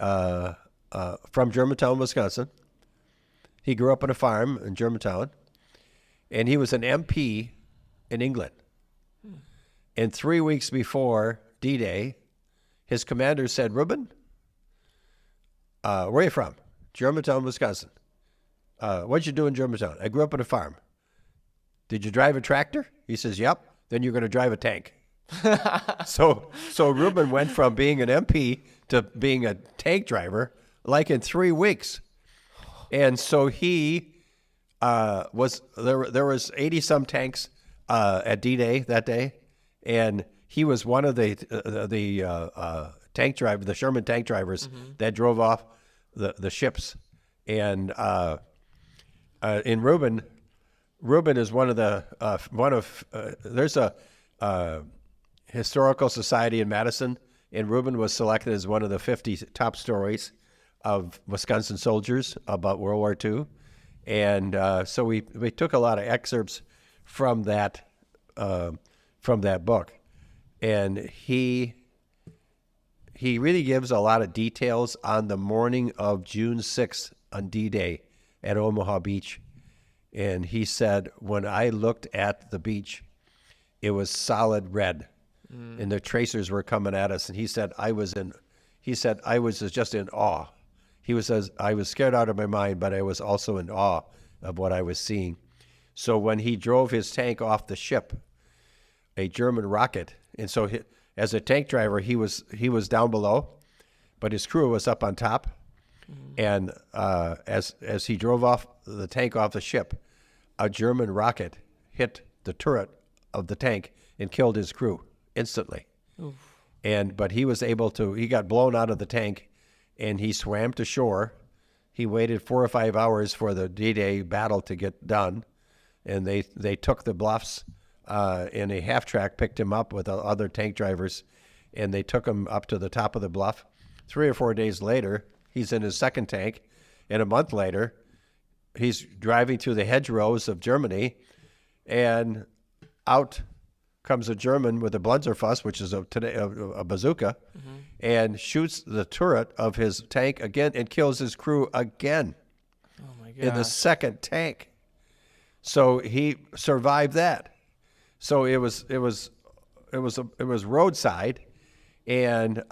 from Germantown, Wisconsin. He grew up on a farm in Germantown, and he was an MP in England. And 3 weeks before D-Day, his commander said, "Reuben, where are you from?" "Germantown, Wisconsin." "What'd you do in Germantown?" "I grew up on a farm." "Did you drive a tractor?" He says, "Yep." "Then you're going to drive a tank." So Reuben went from being an MP to being a tank driver like in 3 weeks. And so he was there was 80 some tanks at D-Day that day, and he was one of the tank driver, the Sherman tank drivers that drove off the ships. And in Reuben is one of there's a historical society in Madison, and Reuben was selected as one of the 50 top stories of Wisconsin soldiers about World War II. And so we took a lot of excerpts from that book. And he really gives a lot of details on the morning of June 6th on D-Day at Omaha Beach. And he said, when I looked at the beach, it was solid red, and the tracers were coming at us. And he said, I was just in awe. He says, I was scared out of my mind, but I was also in awe of what I was seeing. So when he drove his tank off the ship, a German rocket, and so as a tank driver, he was down below, but his crew was up on top. And as he drove off the tank off the ship, a German rocket hit the turret of the tank and killed his crew instantly. Oof. But he was able to. He got blown out of the tank, and he swam to shore. He waited 4 or 5 hours for the D-Day battle to get done, and they took the bluffs. In a half track, picked him up with other tank drivers, and they took him up to the top of the bluff. 3 or 4 days later, he's in his second tank, and a month later, he's driving through the hedgerows of Germany, and out comes a German with a Blunzerfuss, which is a bazooka, and shoots the turret of his tank again and kills his crew again. Oh my God. In the second tank. So he survived that. So it was roadside, and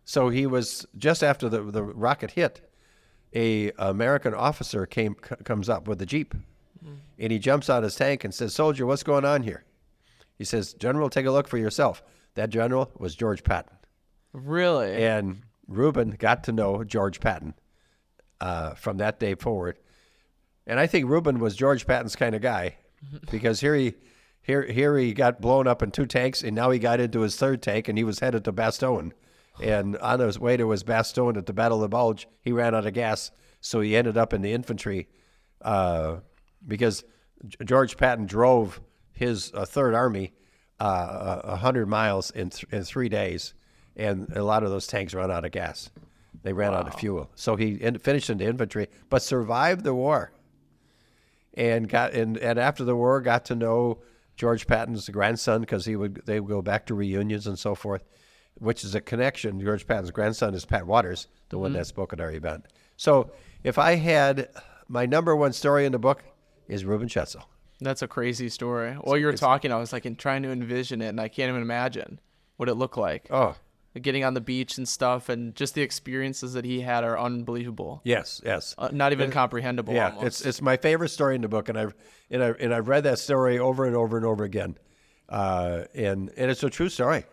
so he was just after the rocket hit. A American officer comes up with a Jeep, and he jumps out his tank and says, "Soldier, what's going on here?" He says, "General, take a look for yourself." That general was George Patton. Really? And Reuben got to know George Patton from that day forward. And I think Reuben was George Patton's kind of guy, because here he got blown up in 2 tanks, and now he got into his 3rd tank, and he was headed to Bastogne. And on his way to his Bastogne at the Battle of the Bulge, he ran out of gas, so he ended up in the infantry because George Patton drove his 3rd Army 100 miles in 3 days, and a lot of those tanks ran out of gas. They ran out of fuel. So he finished in the infantry, but survived the war. And after the war, got to know George Patton's grandson, because they would go back to reunions and so forth, which is a connection. George Patton's grandson is Pat Waters, the one that spoke at our event. So if I had my number 1 story in the book is Reuben Schetzel. That's a crazy story. While you were talking, I was like trying to envision it, and I can't even imagine what it looked like. Oh, getting on the beach and stuff, and just the experiences that he had are unbelievable. Yes. Not even comprehensible. Yeah, almost. it's my favorite story in the book, and I've read that story over and over and over again, and it's a true story.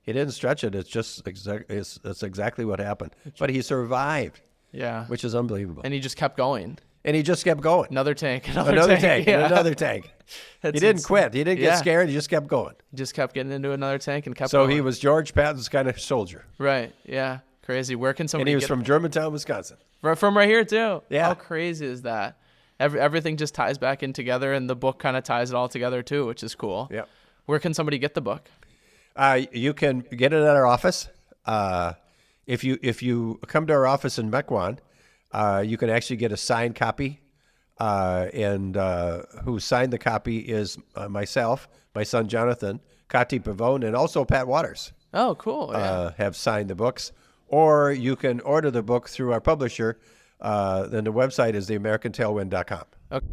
He didn't stretch it. It's just it's exactly what happened. But he survived. Yeah, which is unbelievable. And he just kept going. And he just kept going. Another tank, yeah. and another tank. He didn't quit. He didn't get scared. He just kept going. He just kept getting into another tank and kept going. So he was George Patton's kind of soldier. Right. Yeah. Crazy. Where can somebody And he was from Germantown, Wisconsin. From right here, too. Yeah. How crazy is that? Everything just ties back in together, and the book kind of ties it all together, too, which is cool. Yeah. Where can somebody get the book? You can get it at our office. If you come to our office in Mequon, you can actually get a signed copy. And who signed the copy is myself, my son Jonathan, Kati Pavone, and also Pat Waters. Oh, cool. Yeah. Have signed the books. or you can order the book through our publisher. Then the website is theamericantailwind.com. Okay.